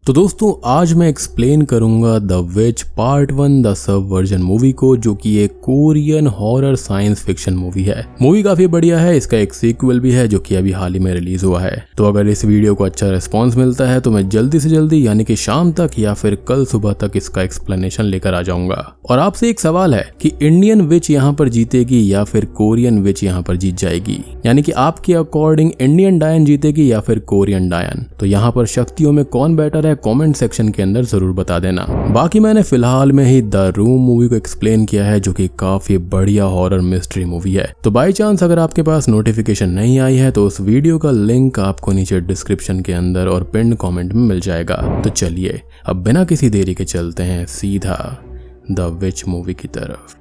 तो दोस्तों आज मैं एक्सप्लेन करूंगा the which part 1 the sub version movie को, जो कि एक Korean horror science fiction movie है। मूवी काफी बढ़िया है। इसका एक सीक्वल भी है जो कि अभी हाल ही में रिलीज हुआ है। तो अगर इस वीडियो को अच्छा रिस्पॉन्स मिलता है तो मैं जल्दी से जल्दी यानी कि शाम तक या फिर कल सुबह तक इसका एक्सप्लेनेशन लेकर आ जाऊंगा। और आपसे एक सवाल है कि इंडियन विच यहाँ पर जीतेगी या फिर कोरियन विच यहाँ पर जीत जाएगी, यानी कि आपके अकॉर्डिंग इंडियन डायन जीतेगी या फिर कोरियन डायन। तो यहाँ पर शक्तियों में कौन बेटर है कमेंट सेक्शन के अंदर जरूर बता देना। बाकी मैंने फिलहाल में ही द रूम मूवी को एक्सप्लेन किया है जो कि काफी बढ़िया हॉरर मिस्ट्री मूवी है। तो बाय चांस अगर आपके पास नोटिफिकेशन नहीं आई है तो उस वीडियो का लिंक आपको नीचे डिस्क्रिप्शन के अंदर और पिन कमेंट में मिल जाएगा। तो चलिए अब बिना किसी देरी के चलते हैं सीधा द विच मूवी की तरफ।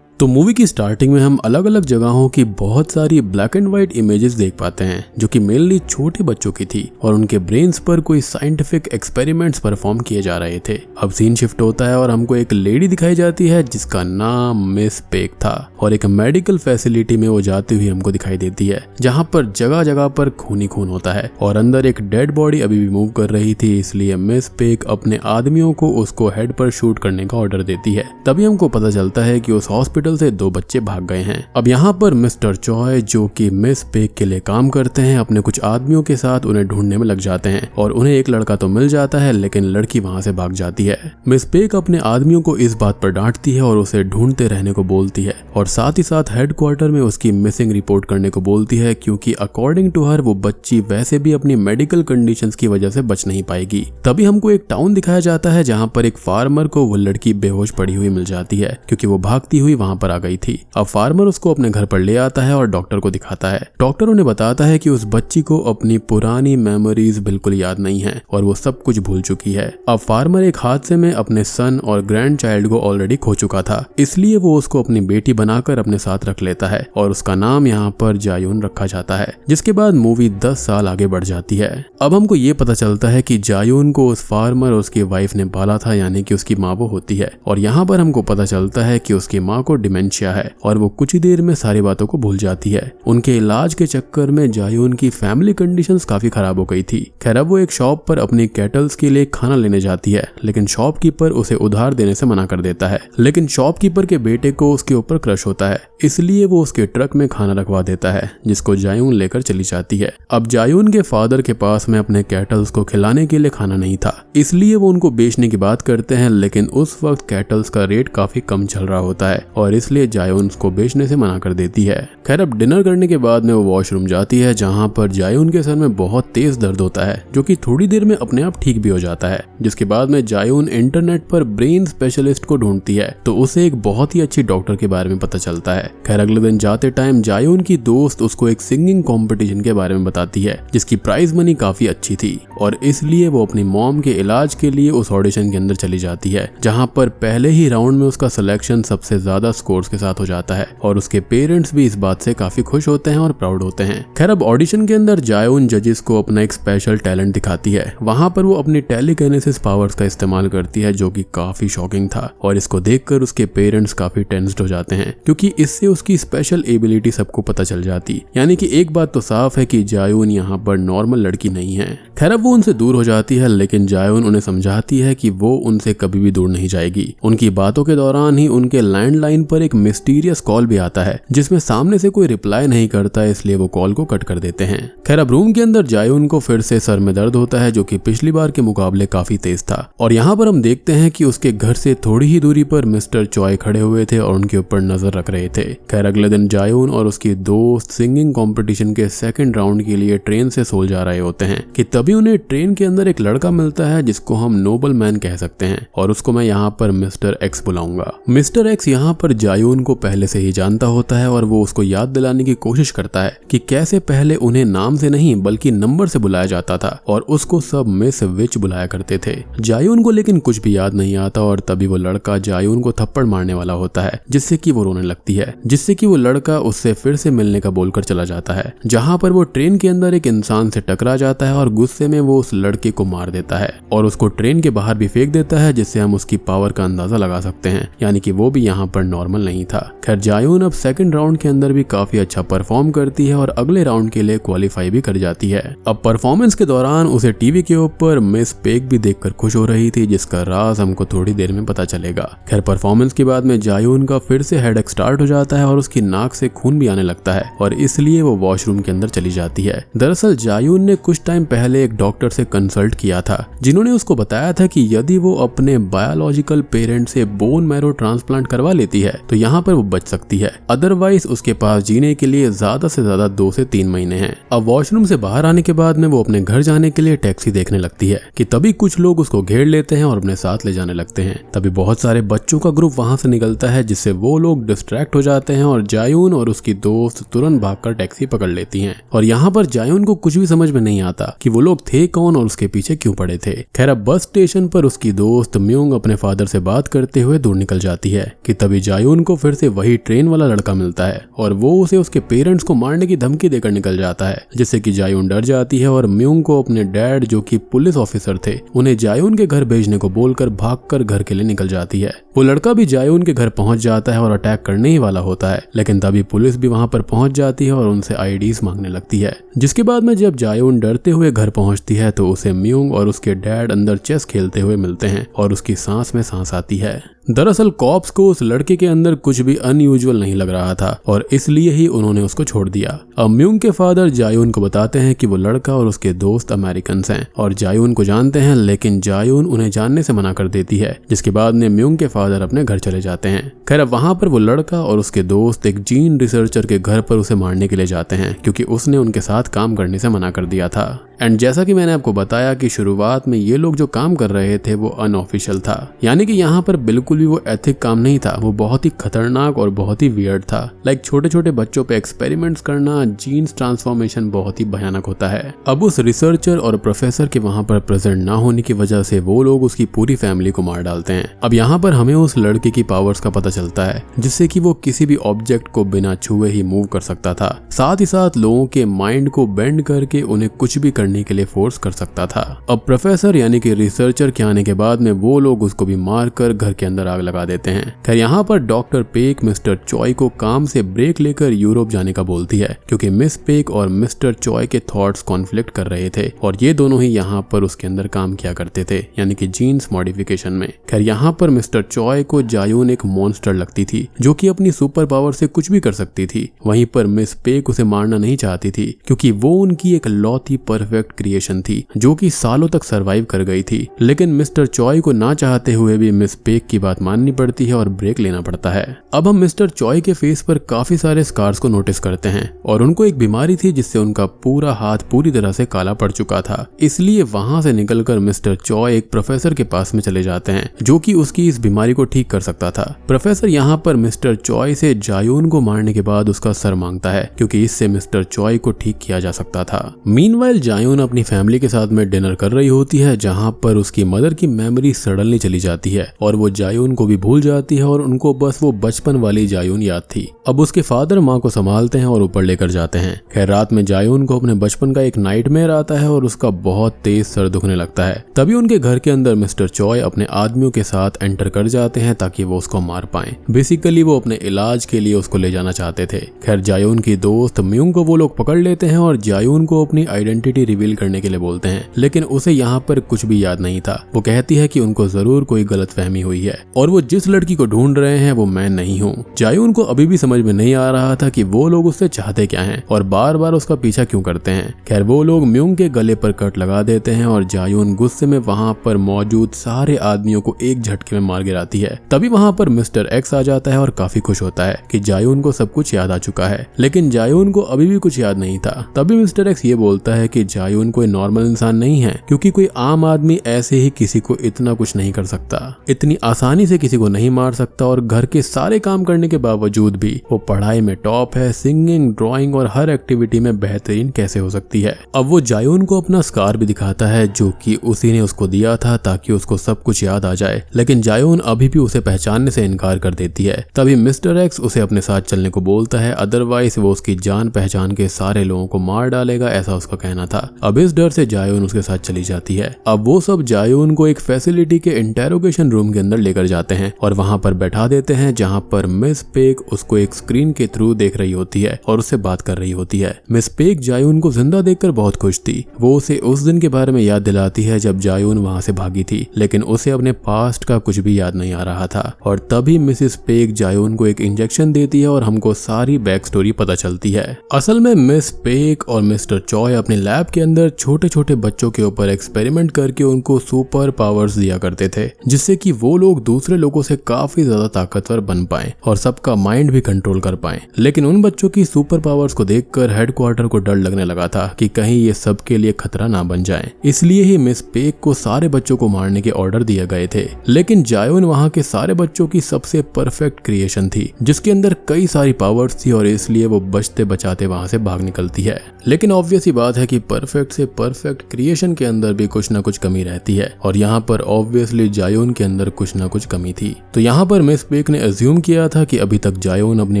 तो मूवी की स्टार्टिंग में हम अलग अलग जगहों की बहुत सारी ब्लैक एंड व्हाइट इमेजेस देख पाते हैं जो कि मेनली छोटे बच्चों की थी और उनके ब्रेन्स पर कोई साइंटिफिक एक्सपेरिमेंट्स परफॉर्म किए जा रहे थे। अब सीन शिफ्ट होता है और हमको एक लेडी दिखाई जाती है जिसका नाम मिस पेक था और एक मेडिकल फैसिलिटी में वो जाती हुई हमको दिखाई देती है जहाँ पर जगह जगह पर खून ही खून होता है और अंदर एक डेड बॉडी अभी भी मूव कर रही थी। इसलिए मिस पेक अपने आदमियों को उसको हेड पर शूट करने का ऑर्डर देती है। तभी हमको पता चलता है कि उस हॉस्पिटल से 2 बच्चे भाग गए हैं। अब यहाँ पर मिस्टर चॉय जो कि मिस पेक के लिए काम करते हैं अपने कुछ आदमियों के साथ उन्हें ढूंढने में लग जाते हैं और उन्हें एक लड़का तो मिल जाता है लेकिन लड़की वहाँ से भाग जाती है। मिस पेक अपने आदमियों को इस बात पर डांटती है और उसे ढूंढते रहने को बोलती है और साथ ही साथ हेडक्वार्टर में उसकी मिसिंग रिपोर्ट करने को बोलती है क्योंकि अकॉर्डिंग टू हर वो बच्ची वैसे भी अपनी मेडिकल कंडीशंस की वजह से बच नहीं पाएगी। तभी हमको एक टाउन दिखाया जाता है जहाँ पर एक फार्मर को वो लड़की बेहोश पड़ी हुई मिल जाती है क्योंकि वो भागती हुई वहाँ पर आ गई थी। अब फार्मर उसको अपने घर पर ले आता है और डॉक्टर को दिखाता है। डॉक्टर उन्हें बताता है कि उस बच्ची को अपनी पुरानी मेमोरीज बिल्कुल याद नहीं है और वो सब कुछ भूल चुकी है। अब फार्मर एक हादसे में अपने सन और ग्रैंड चाइल्ड को ऑलरेडी खो चुका था, इसलिए वो उसको अपनी बेटी बनाकर अपने साथ रख लेता है और उसका नाम यहाँ पर जायून रखा जाता है। जिसके बाद मूवी 10 साल आगे बढ़ जाती है। अब हमको ये पता चलता है कि जायून को उस फार्मर और उसकी वाइफ ने पाला था, यानी कि उसकी माँ वो होती है और यहाँ पर हमको पता चलता है कि उसकी माँ को डिमेंशिया है और वो कुछ ही देर में सारी बातों को भूल जाती है। उनके इलाज के चक्कर में जायून की फैमिली कंडीशंस काफी खराब हो गई थी। खैर अब वो एक शॉप पर अपनी कैटल्स के लिए खाना लेने जाती है लेकिन शॉपकीपर उसे उधार देने से मना कर देता है। लेकिन शॉपकीपर के बेटे को उसके ऊपर क्रश होता है, इसलिए वो उसके ट्रक में खाना रखवा देता है जिसको जायून लेकर चली जाती है। अब जायून के फादर के पास में अपने कैटल्स को खिलाने के लिए खाना नहीं था, इसलिए वो उनको बेचने की बात करते हैं लेकिन उस वक्त कैटल्स का रेट काफी कम चल रहा होता है और इसलिए जायून उसको बेचने से मना कर देती है। खैर अब डिनर करने के बाद में वो वॉशरूम जाती है जहाँ पर जायून के सर में बहुत तेज दर्द होता है जो कि थोड़ी देर में अपने आप ठीक भी हो जाता है। जिसके बाद में जायून इंटरनेट पर ब्रेन स्पेशलिस्ट को ढूंढती है तो उसे एक बहुत ही अच्छी डॉक्टर के बारे में पता चलता है। खैर अगले दिन जाते टाइम जायून की दोस्त उसको एक सिंगिंग कंपटीशन के बारे में बताती है जिसकी प्राइज मनी काफी अच्छी थी और इसलिए वो अपनी मॉम के इलाज के लिए उस ऑडिशन के अंदर चली जाती है जहाँ पर पहले ही राउंड में उसका सिलेक्शन सबसे ज्यादा स्कोर्स के साथ हो जाता है और उसके पेरेंट्स भी इस बात से काफी खुश होते हैं और प्राउड होते हैं। खैर अब ऑडिशन के अंदर जायून जजेस को अपना एक स्पेशल टैलेंट दिखाती है। वहां पर वो अपनी टेलीकिनेसिस पावर्स का इस्तेमाल करती है जो कि काफी शॉकिंग था और इसको देखकर उसके पेरेंट्स काफी टेंस्ड हो जाते हैं क्योंकि इससे उसकी स्पेशल एबिलिटी सबको पता चल जाती। यानी कि एक बात तो साफ है कि जायून यहाँ पर नॉर्मल लड़की नहीं है। खैर अब वो उनसे दूर हो जाती है लेकिन जायून उन्हें समझाती है कि वो उनसे कभी भी दूर नहीं जाएगी। उनकी बातों के दौरान ही उनके लैंडलाइन पर एक मिस्टीरियस कॉल भी आता है जिसमें सामने से कोई रिप्लाई नहीं करता, इसलिए वो कॉल को कट कर देते हैं। खैर अब रूम के अंदर जायून को फिर से सर में दर्द होता है जो कि पिछली बार के मुकाबले काफी तेज था और यहाँ पर हम देखते हैं कि उसके घर से थोड़ी ही दूरी पर मिस्टर चॉय खड़े हुए थे और उनके ऊपर नजर रख रहे थे। खैर अगले दिन जायून और उसकी दोस्त सिंगिंग कंपटीशन के सेकंड राउंड के लिए ट्रेन से सोल जा रहे होते हैं कि तभी उन्हें ट्रेन के अंदर एक लड़का मिलता है जिसको हम नोबल मैन कह सकते हैं और उसको मैं यहाँ पर मिस्टर एक्स बुलाऊंगा। मिस्टर एक्स यहाँ पर जायून को पहले से ही जानता होता है और वो उसको याद दिलाने की कोशिश करता है कि कैसे पहले उन्हें नाम से नहीं बल्कि नंबर से बुलाया जाता था और उसको सब मिस विच बुलाया करते थे। जायून को लेकिन कुछ भी याद नहीं आता और तभी वो लड़का जायून को थप्पड़ मारने वाला होता है जिससे कि वो रोने लगती है, जिससे कि वो लड़का उससे फिर से मिलने का बोलकर चला जाता है। जहाँ पर वो ट्रेन के अंदर एक इंसान से टकरा जाता है और गुस्से में वो उस लड़के को मार देता है और उसको ट्रेन के बाहर भी फेंक देता है जिससे हम उसकी पावर का अंदाजा लगा सकते हैं, यानी कि वो भी यहाँ पर नॉर्मल नॉर्मल नहीं था। खैर जायून अब सेकंड राउंड के अंदर भी काफी अच्छा परफॉर्म करती है और अगले राउंड के लिए क्वालिफाई भी कर जाती है। अब परफॉर्मेंस के दौरान उसे टीवी के ऊपर मिस पेक भी देखकर खुश हो रही थी, जिसका राज हमको थोड़ी देर में पता चलेगा। खैर परफॉर्मेंस के बाद में जायून का फिर से हेडेक स्टार्ट हो जाता है और उसकी नाक से खून भी आने लगता है और इसलिए वो वॉशरूम के अंदर चली जाती है। दरअसल जायून ने कुछ टाइम पहले एक डॉक्टर से कंसल्ट किया था, जिन्होंने उसको बताया था कि यदि वो अपने बायोलॉजिकल पेरेंट से बोन मैरो ट्रांसप्लांट करवा लेती है तो यहाँ पर वो बच सकती है, अदरवाइज उसके पास जीने के लिए ज्यादा से ज्यादा 2 से 3 महीने हैं। अब वॉशरूम से बाहर आने के बाद में वो अपने घर जाने के लिए टैक्सी देखने लगती है कि तभी कुछ लोग उसको घेर लेते हैं और अपने साथ ले जाने लगते हैं। तभी बहुत सारे बच्चों का ग्रुप वहां से निकलता है, जिससे वो लोग डिस्ट्रैक्ट हो जाते हैं और जायून और उसकी दोस्त तुरंत भागकर टैक्सी पकड़ लेती हैं। और यहाँ पर जायून को कुछ भी समझ में नहीं आता कि वो लोग थे कौन और उसके पीछे क्यों पड़े थे। खैर अब बस स्टेशन पर उसकी दोस्त म्यूंग अपने फादर से बात करते हुए दूर निकल जाती है कि तभी जायून को फिर से वही ट्रेन वाला लड़का मिलता है और वो उसे उसके पेरेंट्स को मारने की धमकी देकर निकल जाता है, जिससे कि जायून डर जाती है और म्यूंग को अपने डैड जो कि पुलिस ऑफिसर थे उन्हें जायून के घर भेजने को बोलकर भागकर घर के लिए निकल जाती है। वो लड़का भी जायून के घर पहुंच जाता है और अटैक करने ही वाला होता है, लेकिन तभी पुलिस भी वहां पर पहुंच जाती है और उनसे आईडीज मांगने लगती है। जिसके बाद में जब जायून डरते हुए घर पहुंचती है तो उसे म्यूंग और उसके डैड अंदर चेस खेलते हुए मिलते हैं और उसकी सांस में सांस आती है। दरअसल कॉप्स को उस लड़के के अंदर कुछ भी अनयूजुअल नहीं लग रहा था और इसलिए ही उन्होंने उसको छोड़ दिया। अब म्यूंग के फादर जायून को बताते हैं कि वो लड़का और उसके दोस्त अमेरिकन हैं और जायून को जानते हैं, लेकिन जायून उन्हें जानने से मना कर देती है। जिसके बाद में म्यूंग के फादर अपने घर चले जाते हैं। खैर अब वहां पर वो लड़का और उसके दोस्त एक जीन रिसर्चर के घर पर उसे मारने के लिए जाते हैं, क्योंकि उसने उनके साथ काम करने से मना कर दिया था। एंड जैसा कि मैंने आपको बताया कि शुरुआत में ये लोग जो काम कर रहे थे वो अनऑफिशियल था, यानी कि यहाँ पर बिल्कुल भी वो एथिक काम नहीं था, वो बहुत ही खतरनाक और बहुत ही वियर्ड था। लाइक छोटे छोटे बच्चों पे एक्सपेरिमेंट्स करना, जीन्स ट्रांसफॉर्मेशन बहुत ही भयानक होता है। अब उस रिसर्चर और प्रोफेसर के वहां पर प्रेजेंट ना होने की वजह से वो लोग उसकी पूरी फैमिली को मार डालते हैं। अब यहाँ पर हमें उस लड़के की पावर्स का पता चलता है, जिससे कि वो किसी भी ऑब्जेक्ट को बिना छुए ही मूव कर सकता था, साथ ही साथ लोगों के माइंड को बेंड करके उन्हें कुछ भी करने के लिए फोर्स कर सकता था। अब प्रोफेसर यानी कि रिसर्चर के आने के बाद में वो लोग उसको भी मारकर घर के अंदर आग लगा देते हैं। खैर यहाँ पर डॉक्टर पेक मिस्टर चॉय को काम से ब्रेक लेकर यूरोप जाने का बोलती है, क्योंकि मिस पेक और मिस्टर चॉय के थॉट्स कॉन्फ्लिक्ट कर रहे थे और ये दोनों ही यहाँ पर उसके अंदर काम किया करते थे, यानी कि जीन्स मॉडिफिकेशन में। खैर यहाँ पर मिस्टर चॉय को जायून एक मॉन्स्टर लगती थी, जो कि अपनी सुपर पावर से कुछ भी कर सकती थी। वहीं पर मिस पेक उसे मारना नहीं चाहती थी, क्योंकि वो उनकी एक लौती परफेक्ट क्रिएशन थी जो कि सालों तक सरवाइव कर गई थी। लेकिन मिस्टर चॉय को ना चाहते हुए भी मिस पेक की बात माननी पड़ती है और ब्रेक लेना पड़ता है। अब हम मिस्टर चॉय के फेस पर काफी सारे स्कार्स को नोटिस करते हैं और उनको एक बीमारी थी जिससे उनका पूरा हाथ पूरी तरह से काला पड़ चुका था। इसलिए वहां से निकलकर मिस्टर चॉय एक प्रोफेसर के पास में चले जाते हैं, जो कि उसकी इस बीमारी को ठीक कर सकता था। प्रोफेसर यहाँ पर मिस्टर चॉय से जायून को मारने के बाद उसका सर मांगता है, क्योंकि इससे मिस्टर चॉय को ठीक किया जा सकता था। मीनवाइल जायून अपनी फैमिली के साथ में डिनर कर रही होती है, जहां पर उसकी मदर की मेमोरी सडनली चली जाती है और वो जायून को भी भूल जाती है और उनको बस वो बचपन वाली जायून याद थी। अब उसके फादर माँ को संभालते हैं और ऊपर लेकर जाते हैं। खैर रात में जायून को अपने बचपन का एक नाइटमेयर आता है और उसका बहुत तेज सर दुखने लगता है। तभी उनके घर के अंदर मिस्टर चॉय अपने आदमियों के साथ एंटर कर जाते हैं ताकि वो उसको मार पाएं। बेसिकली वो अपने इलाज के लिए उसको ले जाना चाहते थे। खैर जायून की दोस्त म्यूंग को वो लोग पकड़ लेते हैं और जायून को अपनी आइडेंटिटी रिवील करने के लिए बोलते हैं, लेकिन उसे यहाँ पर कुछ भी याद नहीं था। वो कहती है कि उनको जरूर कोई गलतफहमी हुई है और वो जिस लड़की को ढूंढ रहे हैं वो मैं नहीं हूँ। जायून को अभी भी समझ में नहीं आ रहा था कि वो लोग उससे चाहते क्या हैं और बार बार उसका पीछा क्यों करते हैं। खैर वो लोग म्यूंग के गले पर कट लगा देते हैं और जायून गुस्से में वहाँ पर मौजूद सारे आदमियों को एक झटके में मार गिराती है। तभी वहाँ पर मिस्टर एक्स आ जाता है और काफी खुश होता है कि जायून को सब कुछ याद आ चुका है, लेकिन जायून को अभी भी कुछ याद नहीं था। तभी मिस्टर एक्स ये बोलता है कि जायून कोई नॉर्मल इंसान नहीं है, क्योंकि कोई आम आदमी ऐसे ही किसी को इतना कुछ नहीं कर सकता, इतनी आसानी से किसी को नहीं मार सकता और घर के सारे काम करने के बावजूद भी वो पढ़ाई में टॉप है, सिंगिंग, ड्राइंग और हर एक्टिविटी में बेहतरीन कैसे हो सकती है। अब वो जायून को अपना स्कार भी दिखाता है जो कि उसी ने उसको दिया था ताकि उसको सब कुछ याद आ जाए, लेकिन जायून अभी भी उसे पहचानने से इनकार कर देती है। तभी मिस्टर एक्स उसे अपने साथ चलने को बोलता है, अदरवाइज वो उसकी जान पहचान के सारे लोगों को मार डालेगा, ऐसा उसका कहना था। अब इस डर से जायून उसके साथ चली जाती है। अब वो सब जायून को एक फैसिलिटी के इंटेरोगेशन रूम के अंदर लेकर जाते हैं और वहाँ पर बैठा देते हैं, जहाँ पर मिस पेक उसको एक स्क्रीन के थ्रू देख रही होती है और उससे बात कर रही होती है। मिस पेक जायून को जिंदा देखकर बहुत खुश थी। वो उसे उस दिन के बारे में याद दिलाती है जब जायून वहाँ से भागी थी, लेकिन उसे अपने पास्ट का कुछ भी याद नहीं आ रहा था। और तभी मिसेस पेक जायून को एक इंजेक्शन देती है और हमको सारी बैक स्टोरी पता चलती है। असल में मिस पेक और मिस्टर चॉय अपने लैब के अंदर छोटे छोटे बच्चों के ऊपर एक्सपेरिमेंट करके उनको सुपर पावर्स दिया करते थे, जिससे कि वो लोग दूसरे लोगों से काफी ज्यादा ताकतवर बन पाए और सबका माइंड भी कंट्रोल कर पाए। लेकिन उन बच्चों की सुपर पावर्स को देखकर हेडक्वार्टर को डर लगने लगा था कि कहीं ये सबके लिए खतरा ना बन जाए। इसलिए ही मिस पेक को सारे बच्चों को मारने के ऑर्डर दिए गए थे। लेकिन जायून वहाँ के सारे बच्चों की सबसे परफेक्ट क्रिएशन थी, जिसके अंदर कई सारी पावर्स थी और इसलिए वो बचते बचाते वहाँ से भाग निकलती है। लेकिन ऑब्वियस ही बात है कि परफेक्ट से परफेक्ट क्रिएशन के अंदर भी कुछ ना कुछ कमी रहती है और यहाँ पर ऑब्वियसली जायून के अंदर कुछ ना कुछ कमी थी। तो यहाँ पर मिस पेक ने अज्यूम किया था कि अभी तक जायून अपनी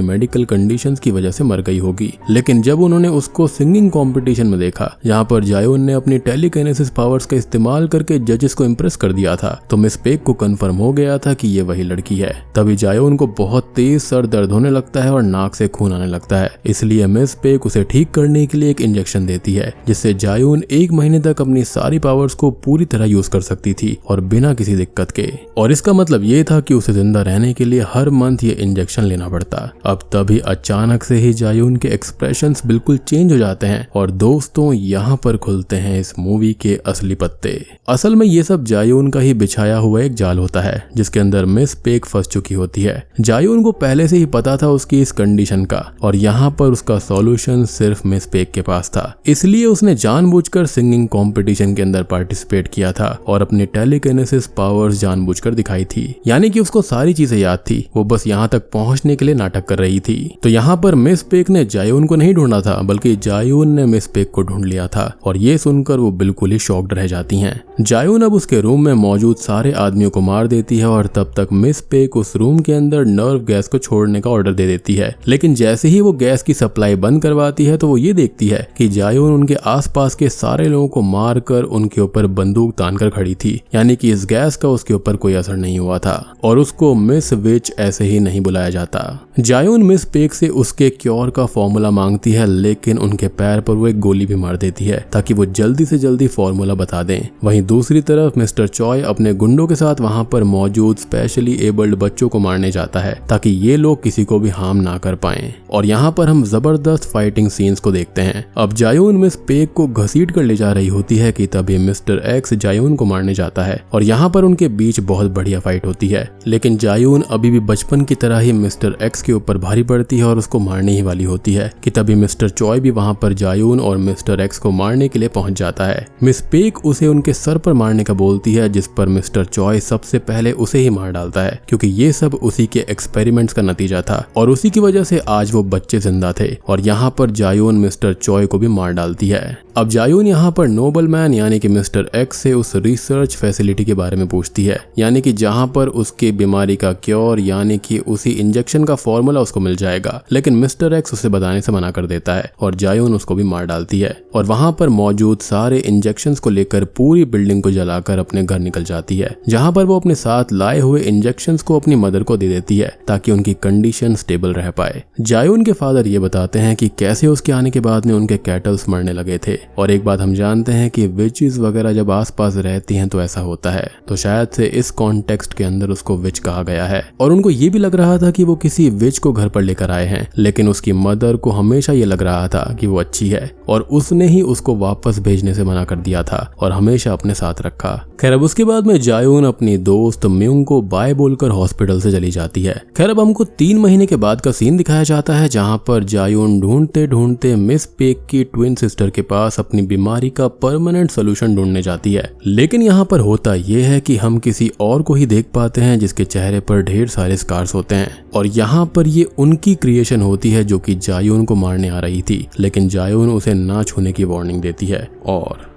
मेडिकल कंडीशंस की वजह से मर गई होगी। लेकिन जब उन्होंने उसको सिंगिंग कंपटीशन में देखा, जहाँ पर जायून ने अपनी टेलीकाइनेसिस पावर्स का इस्तेमाल करके जजेस को इम्प्रेस कर दिया था, तो मिस पेक को कंफर्म हो गया था कि ये वही लड़की है। तभी जायून को बहुत तेज सर दर्द होने लगता है और नाक से खून आने लगता है। इसलिए मिस पेक उसे ठीक करने के लिए एक इंजेक्शन देती है, जिससे जायून 1 महीने तक अपनी सारी पावर्स को पूरी तरह यूज कर सकती थी और बिना किसी दिक्कत के। और इसका मतलब ये था कि उसे जिंदा रहने के लिए हर मंथ ये इंजेक्शन लेना पड़ता। अब तभी अचानक से ही जायून के एक्सप्रेशंस बिल्कुल चेंज हो जाते हैं और दोस्तों यहाँ पर खुलते हैं इस मूवी के असली पत्ते। असल में ये सब जायून का ही बिछाया हुआ एक जाल होता है, जिसके अंदर मिस पेक फंस चुकी होती है। जायून को पहले से ही पता था उसकी इस कंडीशन का और यहाँ पर उसका सॉल्यूशन सिर्फ मिस पेक के पास था। इसलिए उसने जानबूझकर सिंगिंग कंपटीशन के अंदर पार्टिसिपेट किया था और अपनी टेलीकाइनेसिस पावर्स जानबूझकर दिखाई थी। यानी कि उसको सारी चीजें याद थी, वो बस यहाँ तक पहुंचने के लिए नाटक कर रही थी। तो यहाँ पर मिस पेक ने जायून को नहीं ढूंढा था, बल्कि जायून ने मिस पेक को ढूंढ लिया था और ये सुनकर वो बिल्कुल ही शॉक्ड रह जाती हैं। जायून अब उसके रूम में मौजूद सारे आदमियों को मार देती है और तब तक मिस पेक उस रूम के अंदर नर्व गैस को छोड़ने का ऑर्डर दे देती है। लेकिन जैसे ही वो गैस की सप्लाई बंद करवाती है तो वो ये देखती है कि जायून उनके आसपास के सारे लोगों को मारकर उनके ऊपर बंदूक तानकर खड़ी थी। यानी कि इस गैस का उसके ऊपर कोई असर नहीं हुआ था और उसको मिस विच ऐसे ही नहीं बुलाया जाता। जायून मिस पेक से उसके क्योर का फॉर्मूला मांगती है, लेकिन उनके पैर पर वो एक गोली भी मार देती है ताकि वो जल्दी से जल्दी फॉर्मूला बता दें। वहीं दूसरी तरफ मिस्टर चॉय अपने गुंडों के साथ वहां पर मौजूद स्पेशली एबल्ड बच्चों को मारने जाता है ताकि ये लोग किसी को भी हार्म ना कर पाएं। और यहाँ पर हम जबरदस्त फाइटिंग सीन्स को देखते हैं। अब जायून मिस पेक को घसीट कर ले जा रही होती है कि तभी मिस्टर एक्स जायून को मारने जाता है और यहाँ पर उनके बीच बहुत बढ़िया फाइट होती है। लेकिन जायून अभी भी बचपन की तरह ही मिस्टर एक्स के ऊपर भारी पड़ती है और उसको मारने ही वाली होती है कि तभी मिस्टर चॉय भी वहाँ पर जायून और मिस्टर एक्स को मारने के लिए पहुंच जाता है। मिस पेक उसे उनके सर पर मारने का बोलती है, जिस पर मिस्टर चॉय सबसे पहले उसे ही मार डालता है क्योंकि ये सब उसी के एक्सपेरिमेंट्स का नतीजा था और उसी की वजह से आज वो बच्चे जिंदा थे। और यहाँ पर जायून मिस्टर चॉय को भी मार डालती है। अब जायून यहाँ पर नोबलमैन यानी कि मिस्टर एक्स से उस रिसर्च फैसिलिटी के बारे में पूछती है, यानी कि जहाँ पर उसकी बीमारी का क्योर यानी कि उसी इंजेक्शन का फॉर्मूला उसको मिल जाएगा। लेकिन मिस्टर एक्स उसे बताने से मना कर देता है और जायून उसको भी मार डालती है और वहाँ पर मौजूद सारे इंजेक्शंस को लेकर पूरी बिल्डिंग को जलाकर अपने घर निकल जाती है, जहाँ पर वो अपने साथ लाए हुए इंजेक्शंस को अपनी मदर को दे देती है ताकि उनकी कंडीशन स्टेबल रह पाए। जायून के फादर ये बताते हैं कि कैसे उसके आने के बाद में उनके कैटल्स मरने लगे थे और एक बात हम जानते हैं कि विचेस वगैरह जब आसपास रहती हैं तो ऐसा होता है, तो शायद से इस कॉन्टेक्स्ट के अंदर उसको विच कहा गया है। और उनको ये भी लग रहा था कि वो किसी विच को घर पर लेकर आए हैं, लेकिन उसकी मदर को हमेशा ये लग रहा था कि वो अच्छी है और उसने ही उसको वापस भेजने से मना कर दिया था और हमेशा अपने साथ रखा। खैर अब उसके बाद में जायून अपनी दोस्त म्यूंग को बाय बोलकर हॉस्पिटल से चली जाती है। खैर अब हमको 3 महीने के बाद का सीन दिखाया जाता है, जहाँ पर जायून ढूंढते ढूंढते मिस पेक की ट्विन सिस्टर के पास अपनी बीमारी का परमानेंट सोल्यूशन ढूंढने जाती है। लेकिन यहाँ पर होता यह है कि हम किसी और को ही देख पाते हैं जिसके चेहरे पर ढेर सारे स्कार्स होते हैं और यहाँ पर ये उनकी क्रिएशन होती है जो कि जायून को मारने आ रही थी, लेकिन जायून उसे ना छूने की वार्निंग देती है और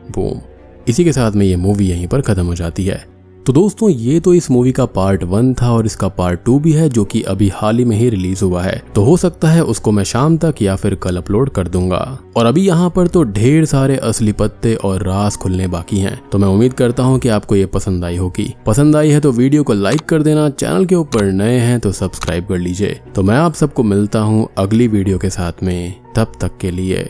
बूम। इसी के साथ में ये मूवी यहीं पर खत्म हो जाती है। तो दोस्तों ये तो इस मूवी का पार्ट 1 था और इसका पार्ट 2 भी है जो कि अभी हाल ही में ही रिलीज हुआ है। तो हो सकता है उसको मैं शाम तक या फिर कल अपलोड कर दूंगा। और अभी यहाँ पर तो ढेर सारे असली पत्ते और राज खुलने बाकी हैं। तो मैं उम्मीद करता हूँ कि आपको ये पसंद आई होगी। पसंद आई है तो वीडियो को लाइक कर देना, चैनल के ऊपर नए हैं तो सब्सक्राइब कर लीजिए। तो मैं आप सबको मिलता हूँ अगली वीडियो के साथ में, तब तक के लिए।